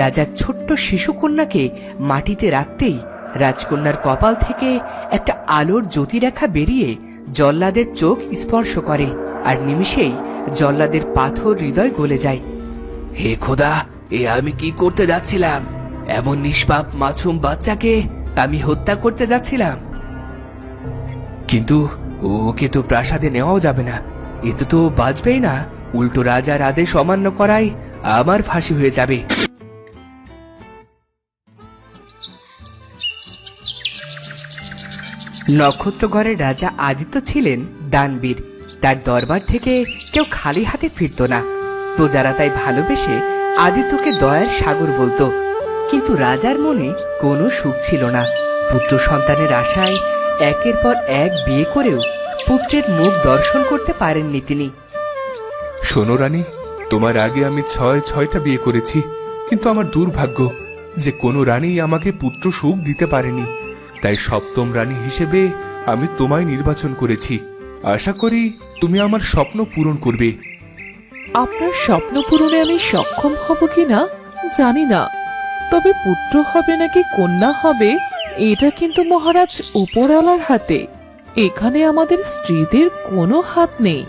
রাজা ছোট্ট শিশুকন্যাকে মাটিতে রাখতেই রাজকন্যার কপাল থেকে একটা আলোর জ্যোতিরেখা বেরিয়ে জল্লাদের চোখ স্পর্শ করে, আর নিমিষেই জল্লাদের পাথর হৃদয় গলে যায়। হে খোদা, এ আমি কি করতে যাচ্ছিলাম? এমন নিষ্পাপ মাসুম বাচ্চাকে আমি হত্যা করতে যাচ্ছিলাম। কিন্তু ওকে তো প্রাসাদে নেওয়াও যাবে না, এতে তো বাঁচবেই না, উল্টো রাজার আদেশ অমান্য করায় আমার ফাঁসি হয়ে যাবে। নক্ষত্রগড়ের রাজা আদিত্য ছিলেন দানবীর। তার দরবার থেকে কেউ খালি হাতে ফিরত না। প্রজারা তাই ভালোবেসে আদিত্যকে দয়ার সাগর বলতো। কিন্তু রাজার মনে কোনো সুখ ছিল না। পুত্র সন্তানের আশায় একের পর এক বিয়ে করেও পুত্রের মুখ দর্শন করতে পারেননি তিনি। শোনো রানী, তোমার আগে আমি ৬টা বিয়ে করেছি, কিন্তু আমার দুর্ভাগ্য যে কোনো রানী আমাকে পুত্র সুখ দিতে পারেনি। তাই সপ্তম রানী হিসেবে আমি তোমায় নির্বাচন করেছি। আশা করি তুমি আমার স্বপ্ন পূরণ করবে। আপনার স্বপ্ন পূরণে আমি সক্ষম হব কিনা জানি না, তবে পুত্র হবে নাকি কন্যা হবে এটা কিন্তু মহারাজ উপরওয়ালার হাতে। এখানে আমাদের স্ত্রীদের কোনো হাত নেই।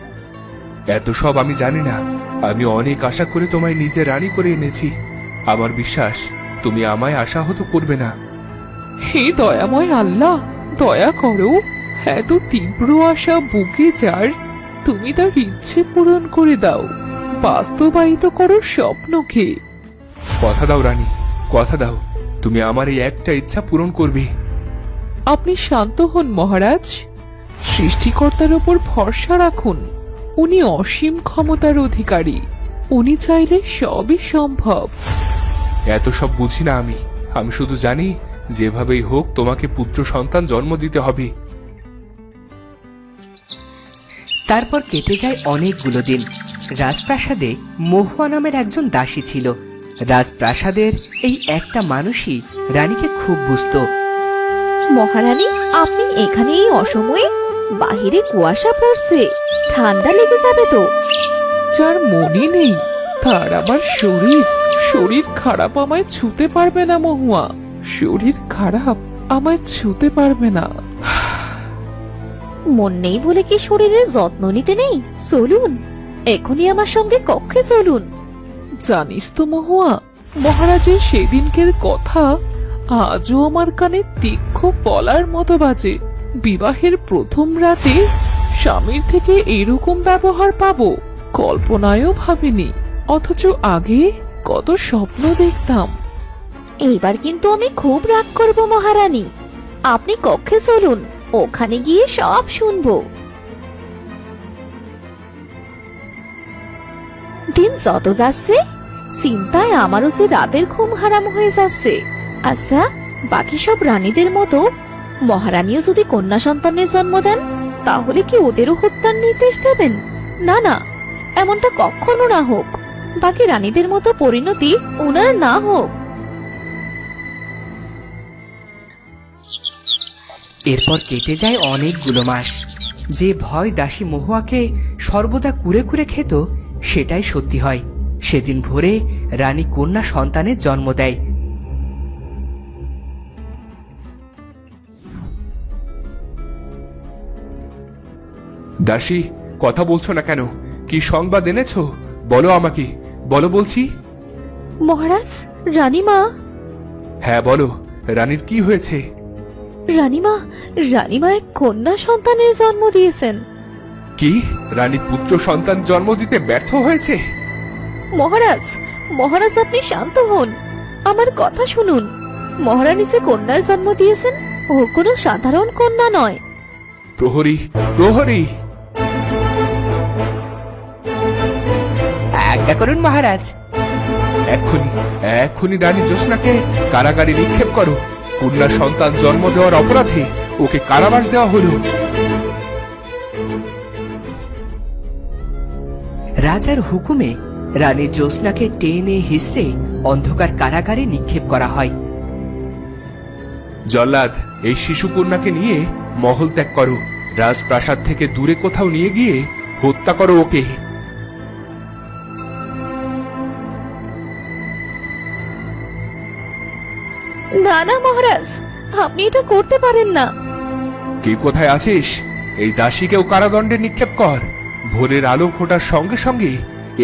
এত সব আমি জানি না। আমি অনেক আশা করে তোমায় নিজে রানী করে এনেছি। আমার বিশ্বাস তুমি আমায় আশাহত করবে না। হে দয়াময় আল্লাহ, দয়া করো। এত তীব্র আশা বুকে যার, তুমি তার ইচ্ছে পূরণ করে দাও, বাস্তবায়িত করো স্বপ্নকে। কথা দাও রানী, কথা দাও, তুমি আমার এই একটা ইচ্ছা পূরণ করবে। আপনি শান্ত হন মহারাজ, সৃষ্টিকর্তার উপর ভরসা রাখুন। উনি অসীম ক্ষমতার অধিকারী, উনি চাইলে সবই সম্ভব। এত সব বুঝি না আমি। আমি শুধু জানি যেভাবেই হোক তোমাকে পুত্র সন্তান জন্ম দিতে হবে। তারপর কেটে যায় অনেকগুলো দিন। রাজপ্রাসাদে মহুয়া নামের একজন দাসী ছিল। রাজপ্রাসাদের এই একটা মানুষই রানীকে খুব বুঝতো। মহারানী, আপনি এখানে এই অসময়ে? বাহিরে কুয়াশা পড়ছে, ঠান্ডা লেগে যাবে তো। যার মনে নেই তার আবার শরীর খারাপ আমায় ছুতে পারবে না মহুয়া, শরীর খারাপ আমায় ছুতে পারবে না। মন নেই বলে কি শরীরের যত্ন নিতে নেই? চলুন, এখনই আমার সঙ্গে কক্ষে চলুন। জানিস তো মহুয়া, মহারাজের সেদিনকের কথা আজও আমার কানে তীক্ষ্ণ বলার মতো বাজে। বিবাহের প্রথম রাতে স্বামীর থেকে এরকম ব্যবহার পাবো কল্পনায়ও ভাবিনি, অথচ আগে কত স্বপ্ন দেখতাম। এইবার কিন্তু আমি খুব রাগ করব মহারানী। আপনি কক্ষে চলুন, ওখানে গিয়ে সব শুনবো। দিন যত যাচ্ছে চিন্তায় আমারও যে রাতের ঘুম হারাম হয়ে যাচ্ছে। আচ্ছা, বাকি সব রানীদের মতো মহারানীও যদি কন্যা সন্তানের জন্ম দেন, তাহলে কি ওদেরও হত্যার নির্দেশ দেবেন? না না, এমনটা কখনো না হোক। বাকি রানীদের মতো পরিণতি ওনার না হোক। এরপর কেটে যায় অনেকগুলো মাস। যে ভয় দাসী মহুয়াকে সর্বদা কুরে কুরে খেত, সেটাই সত্যি হয়। সেদিন ভোরে রানী কন্যা সন্তানের জন্ম দেয়। দাসী, কথা বলছো না কেন? কি সংবাদ এনেছো? বলো আমাকে, বলো বলছি। মহারাজ, রানীমা। হ্যাঁ বলো, রানীর কি হয়েছে? রানীমা এক কন্যা সন্তানের জন্ম দিয়েছেন। কি, রানী পুত্র সন্তান জন্ম দিতে ব্যর্থ হয়েছে? মহারাজ আপনি শান্ত হন, আমার কথা শুনুন। মহারানী যে কন্যার জন্ম দিয়েছেন, ও কোনো সাধারণ কন্যা নয়। প্রহরী, প্রহরী! আজ্ঞা করুন মহারাজ। এক্ষুনি রানী জ্যোৎস্নাকে কারাগারে নিক্ষেপ করো। কন্যা সন্তান জন্ম দেওয়ার অপরাধে ওকে কারাবাস দেওয়া হলো। রাজার হুকুমে রানী জ্যোৎস্নাকে টেনে হিসড়ে অন্ধকার কারাগারে নিক্ষেপ করা হয়। জল্লাদ, এই শিশু কন্যাকে নিয়ে মহল ত্যাগ করো। রাজপ্রাসাদ থেকে দূরে কোথাও নিয়ে গিয়ে হত্যা করো ওকে। না না মহারাজ, আপনি এটা করতে পারেন না। কে কোথায় আছিস? এই দাসীকেও কারাদণ্ডে নিক্ষেপ কর। ভোরের আলো ফোটার সঙ্গে সঙ্গে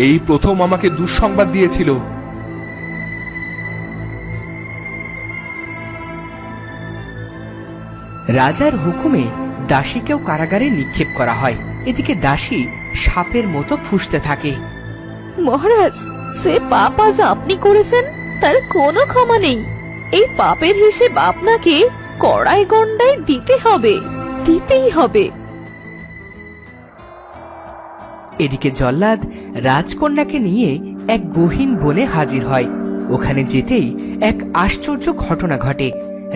এই প্রথম আমাকে দুঃসংবাদ দিয়েছিল। রাজার হুকুমে দাসীকেও কারাগারে নিক্ষেপ করা হয়। এদিকে দাসী সাপের মতো ফুঁসতে থাকে। মহারাজ, সে পাপ আজ আপনি করেছেন, তার কোনো ক্ষমা নেই। এই পাপের হিসেব আপনাকে কড়াই গন্ডায় দিতে হবে, দিতেই হবে। এদিকে জল্লাদ রাজকন্যাকে নিয়ে এক গহীন বনে হাজির হয়। ওখানে যেতেই এক আশ্চর্য ঘটনা ঘটে।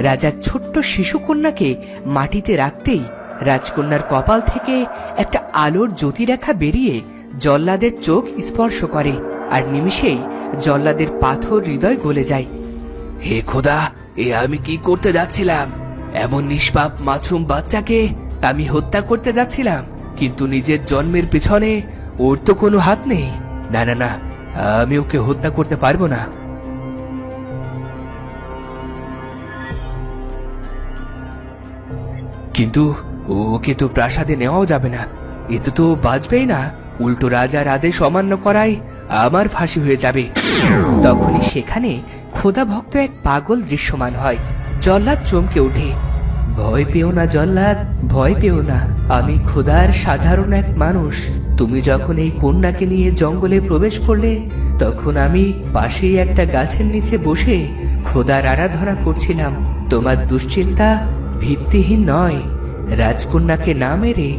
রাজার ছোট্ট শিশুকন্যাকে মাটিতে রাখতেই রাজকন্যার কপাল থেকে একটা আলোর জ্যোতিরেখা বেরিয়ে জল্লাদের চোখ স্পর্শ করে, আর নিমিষেই জল্লাদের পাথর হৃদয় গলে যায়। হে খোদা, এ আমি কি করতে যাচ্ছিলাম? এমন নিষ্পাপ মাসুম বাচ্চাকে আমি হত্যা করতে যাচ্ছিলাম, কিন্তু নিজের জন্মের পেছনে ওর তো কোনো হাত নেই। না না না, আমি ওকে হত্যা করতে পারবো না। কিন্তু ওকে তো প্রাসাদে নেওয়াও যাবে না, এতে তো বাঁচবেই না। উল্টো রাজার আদেশ অমান্য করায় আমার ফাঁসি হয়ে যাবে। তখনই সেখানে খোদা ভক্ত এক পাগল দৃশ্যমান হয়। জল্লাদ চমকে ওঠে। ভয় পেও না জল্লাদ, ভয় পেও না, আমি খোদার সাধারণ এক মানুষ। তুমি যখন এই কন্যাকে নিয়ে জঙ্গলে প্রবেশ করলে, তখন আমি পাশেই একটা গাছের নিচে বসে খোদার আরাধনা করছিলাম। তোমার দুশ্চিন্তা ভিত্তিহীন নয়। রাজকন্যাকে না মেরে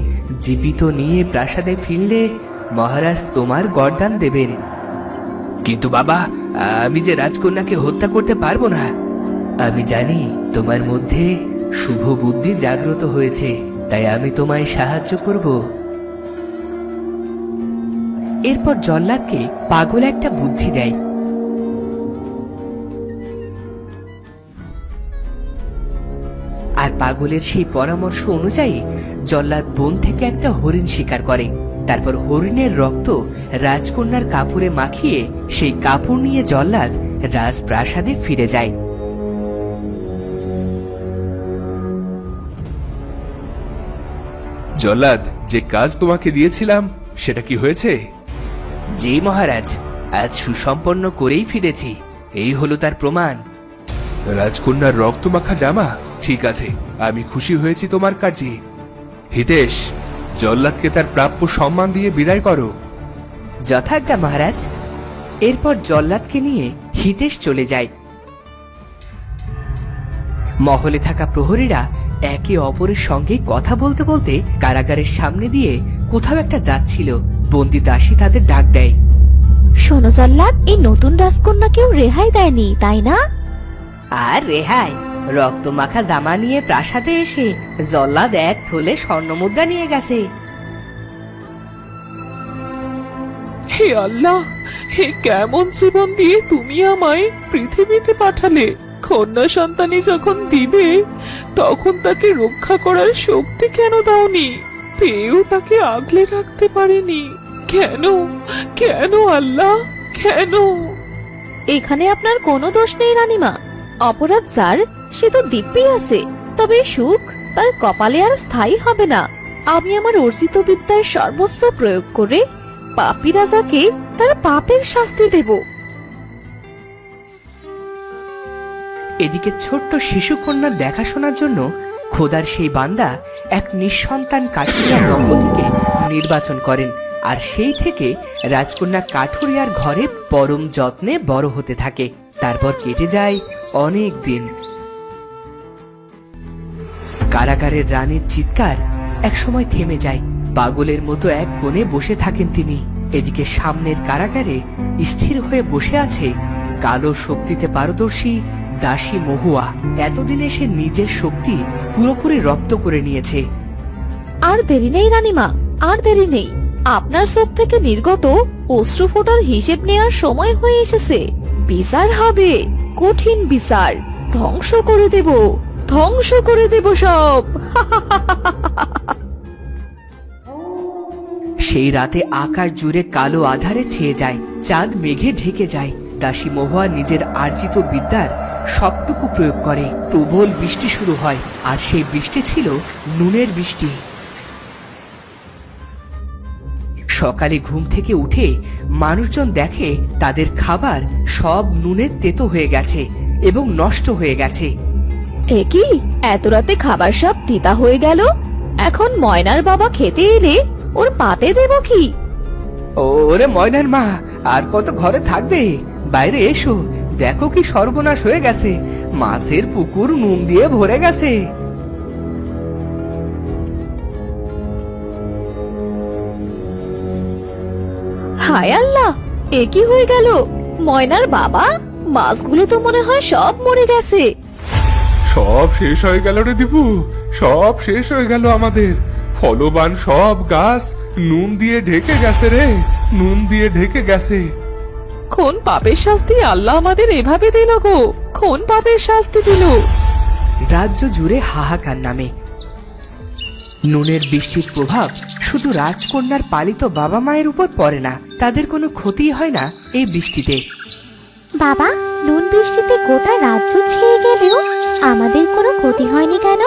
জীবিত নিয়ে প্রাসাদে ফিরলে মহারাজ তোমার গর্দান দেবেন। কিন্তু বাবা, আমি যে রাজকন্যাকে হত্যা করতে পারবো না। আমি জানি তোমার মধ্যে শুভ বুদ্ধি জাগ্রত হয়েছে, তাই আমি তোমায় সাহায্য করব। এরপর জল্লাদকে পাগল একটা বুদ্ধি দেয়। আর পাগলের সেই পরামর্শ অনুযায়ী জল্লাদ বন থেকে একটা হরিণ শিকার করে। তারপর হরিণের রক্ত রাজকন্যার কাপড়ে মাখিয়ে সেই কাপড় নিয়ে জল্লাদ রাজপ্রাসাদে ফিরে যায়। জল্লাদ, যে কাজ তোমাকে দিয়েছিলাম সেটা কি হয়েছে? জি মহারাজ, আজ সুসম্পন্ন করেই ফিরেছি। এই হলো তার প্রমাণ। রাজকন্যার রক্তমাখা জামা? ঠিক আছে, আমি খুশি হয়েছি তোমার কাজে। হিতেশ, জল্লাদকে তার প্রাপ্য সম্মান দিয়ে বিদায় করো। যথাজ্ঞা মহারাজ। এরপর জল্লাদকে নিয়ে হিতেশ চলে যায়। মহলে থাকা প্রহরীরা একে অপরের সঙ্গে কথা বলতে বলতে কারাগারের সামনে দিয়ে কোথাও একটা যাচ্ছিল। বন্দি দাসী তাদের ডাক দেয়। শোনো জল্লাদ, এই নতুন রাজকন্যাকেও রেহাই দেয়নি, তাই না? আর রেহাই? রক্তমাখা জামা নিয়ে প্রাসাদে এসে জল্লাদ এক থলে স্বর্ণমুদ্রা নিয়ে গেছে। হে আল্লাহ, হে কেমন জীবন দিয়ে তুমি আমায় পৃথিবীতে পাঠালে। কন্যা সন্তানই যখন দিবে, তখন তাকে রক্ষা করার শক্তি কেন দাওনি? পেয়েও তাকে আগলে রাখতে পারিনি কেন? কেন আল্লাহ, কেন? এখানে আপনার কোনো দোষ নেই রানীমা। অপরাধ যার, সে তো দিব্যি আছে, তবে সুখ তার কপালে আর স্থায়ী হবে না। আমি আমার অর্জিত বিদ্যার সর্বস্ব প্রয়োগ করে পাপী রাজাকে তার পাপের শাস্তি দেব। এদিকে ছোট্ট শিশুকন্যার দেখাশোনার জন্য খোদার সেই বান্দা এক নিঃসন্তান কাঠুরিয়া দম্পতিকে নির্বাচন করেন, আর সেই থেকে রাজকন্যা কাঠুরিয়ার ঘরে পরম যত্নে বড় হতে থাকে। তারপর কেটে যায় অনেক দিন। কারাগারের রানীর চিৎকার একসময় থেমে যায়। পাগলের মতো এক কোণে বসে থাকেন তিনি। এদিকে সামনের কারাগারে স্থির হয়ে বসে আছে কালো শক্তিতে পারদর্শী দাসী মহুয়া। এতদিনে সে নিজের শক্তি পুরোপুরি রপ্ত করে নিয়েছে। আর দেরি নেই রানীমা, আর দেরি নেই। আপনার চোখ থেকে নির্গত অশ্রু ফোটার হিসেব নেওয়ার সময় হয়ে এসেছে। বিচার হবে, কঠিন বিচার। ধ্বংস করে দেব, ধ্বংস করে দেব সব। সেই রাতে আকাশ জুড়ে কালো আধারে ছেয়ে যায়, চাঁদ মেঘে ঢেকে যায়। দাসী মহুয়া নিজের আর্জিত বিদ্যার সবটুকু প্রয়োগ করে। প্রবল বৃষ্টি শুরু হয়, আর সেই বৃষ্টি ছিল নুনের বৃষ্টি। সকালে ঘুম থেকে উঠে মানুষজন দেখে তাদের খাবার সব নুনের তেতো হয়ে গেছে এবং নষ্ট হয়ে গেছে। এ কি, এত রাতে খাবার সব তিতা হয়ে গেল? এখন ময়নার বাবা খেতে এলে ওর পাতে দেব কি? ওরে ময়নার মা, আর কত ঘরে থাকবে? বাইরে এসো, দেখো কি সর্বনাশ হয়ে গেছে। মাছের পুকুর নুন দিয়ে ভরে গেছে। হায় আল্লাহ, এ কি হয়ে গেল? ময়নার বাবা, মাছগুলো তো মনে হয় সব মরে গেছে। সব শেষ হয়ে গেল রে দীপু, সব শেষ হয়ে গেল আমাদের। ফলবান সব গাছ নুন দিয়ে ঢেকে গেছে রে, নুন দিয়ে ঢেকে গেছে। কোন পাপের শাস্তি আল্লাহ আমাদের এভাবে দিল গো? কোন পাপের শাস্তি দিল? রাজ্য জুড়ে হাহাকার নামে। নুনের বৃষ্টির প্রভাব শুধু রাজকন্যার পালিত বাবা মায়ের উপর পড়ে না, তাদের কোনো ক্ষতি হয় না এই বৃষ্টিতে। বাবা, নুন বৃষ্টিতে গোটা রাজ্য ছেয়ে গেলেও আমাদের কোনো ক্ষতি হয়নি কেন?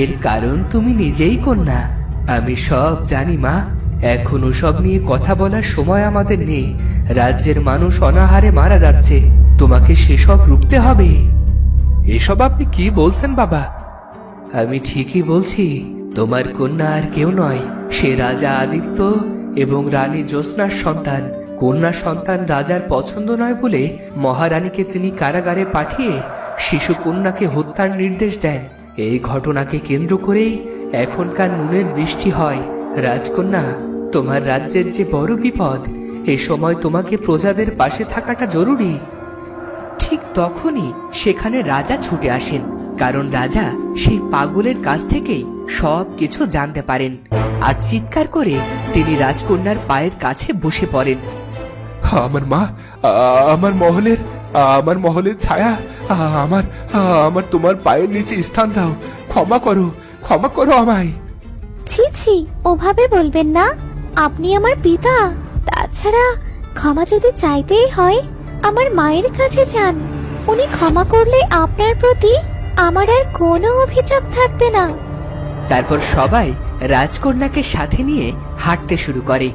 এর কারণ তুমি নিজেই কন্যা। আমি সব জানি মা, এখনো সব নিয়ে কথা বলার সময় আমাদের নেই। রাজ্যের মানুষ অনাহারে মারা যাচ্ছে, তোমাকে সেসব রুখতে হবে। এসব আপনি কি বলছেন বাবা? আমি ঠিকই বলছি। তোমার কন্যা আর কেউ নয়, সে রাজা আদিত্য এবং রানী জ্যোৎস্নার সন্তান। কন্যা সন্তান রাজার পছন্দ নয় বলে মহারানীকে তিনি কারাগারে পাঠিয়ে শিশু কন্যাকে হত্যার নির্দেশ দেন। এই ঘটনাকে কেন্দ্র করেই এখনকার নুনের বৃষ্টি হয়। রাজকন্যা, তোমার রাজ্যের যে বড় বিপদ, এ সময় তোমাকে প্রজাদের পাশে থাকাটা জরুরি। ঠিক তখনই সেখানে রাজা ছুটে আসেন, কারণ রাজা সেই পাগলের কাছ থেকেই সব কিছু জানতে পারেন। আর চিৎকার করে তিনি রাজকন্যার পায়ের কাছে বসে পড়েন। আমার মা, আমার মহলের ছায়া, আমার তোমার পায়ের নিচে স্থান দাও। ক্ষমা করো আমায়। ছি ছি, ওভাবে বলবেন না। আপনি আমার পিতা। তাছাড়া ক্ষমা যদি চাইতেই হয়, আমার মায়ের কাছে যান। উনি ক্ষমা করলে আপনার প্রতি আমার আর কোনো অভিযোগ থাকবে না। তারপর সবাই রাজকন্যাকে সাথে নিয়ে হাঁটতে শুরু করে।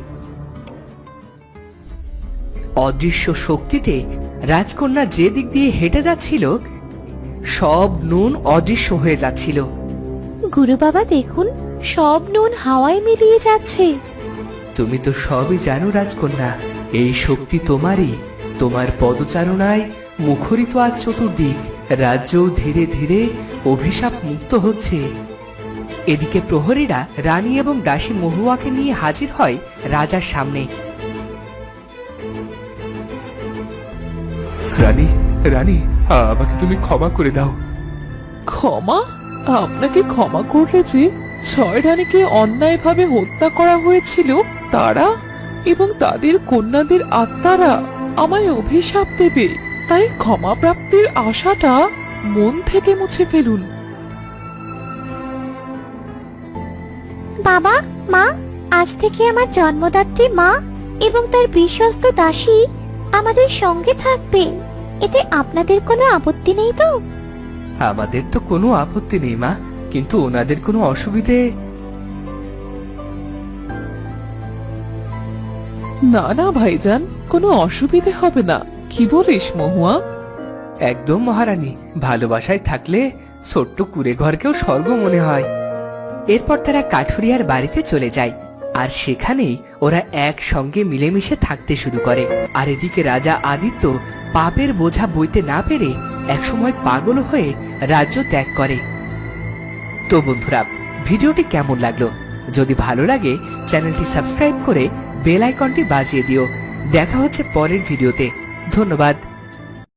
অদৃশ্য শক্তিতে রাজকন্যা যে দিক দিয়ে হেঁটে যাচ্ছিল, সব নুন অদৃশ্য হয়ে যাচ্ছিল। গুরু বাবা, দেখুন, সব নুন হাওয়ায় মিলিয়ে যাচ্ছে। তুমি তো সবই জানো রাজকন্যা, এই শক্তি তোমারই। তোমার পদচারণায় মুখরিত আজ চতুর্দিক। রাজ্য ধীরে ধীরে অভিশাপ মুক্ত হচ্ছে। এদিকে প্রহরীরা রানী এবং দাসী মহুয়াকে নিয়ে হাজির হয় রাজার সামনে। রানী, আমাকে তুমি ক্ষমা করে দাও। ক্ষমা? আপনাকে ক্ষমা করলে যে 6 রানীকে অন্যায়ভাবে হত্যা করা হয়েছিল, তারা এবং তাদের কন্যাদের আত্মারা আমায় অভিশাপ দেবে, তাই ক্ষমা প্রাপ্তির আশাটা মন থেকে মুছে ফেলুন। বাবা, মা, আজ থেকে আমার জন্মদাত্রী মা এবং তার বিশ্বস্ত দাসী আমাদের সঙ্গে থাকবে। এতে আপনাদের কোনো আপত্তি নেই তো? আমাদের তো কোনো আপত্তি নেই মা, কিন্তু ওনাদের কোনো অসুবিধে? না না ভাইজান, কোনো অসুবিধে হবে না। কি বলিস মহুয়া? একদম মহারানী, ভালোবাসায় থাকলে ছোট্ট কুড়ে ঘরকেও স্বর্গ মনে হয়। এরপর তারা কাঠুরিয়ার বাড়িতে চলে যায়, আর সেখানেই ওরা একসঙ্গে মিলেমিশে থাকতে শুরু করে। আর এদিকে রাজা আদিত্য পাপের বোঝা বইতে না পেরে একসময় পাগল হয়ে রাজ্য ত্যাগ করে। তো বন্ধুরা, ভিডিওটি কেমন লাগলো? যদি ভালো লাগে চ্যানেলটি সাবস্ক্রাইব করে বেল আইকনটি বাজিয়ে দিও। দেখা হচ্ছে পরের ভিডিওতে। ধন্যবাদ।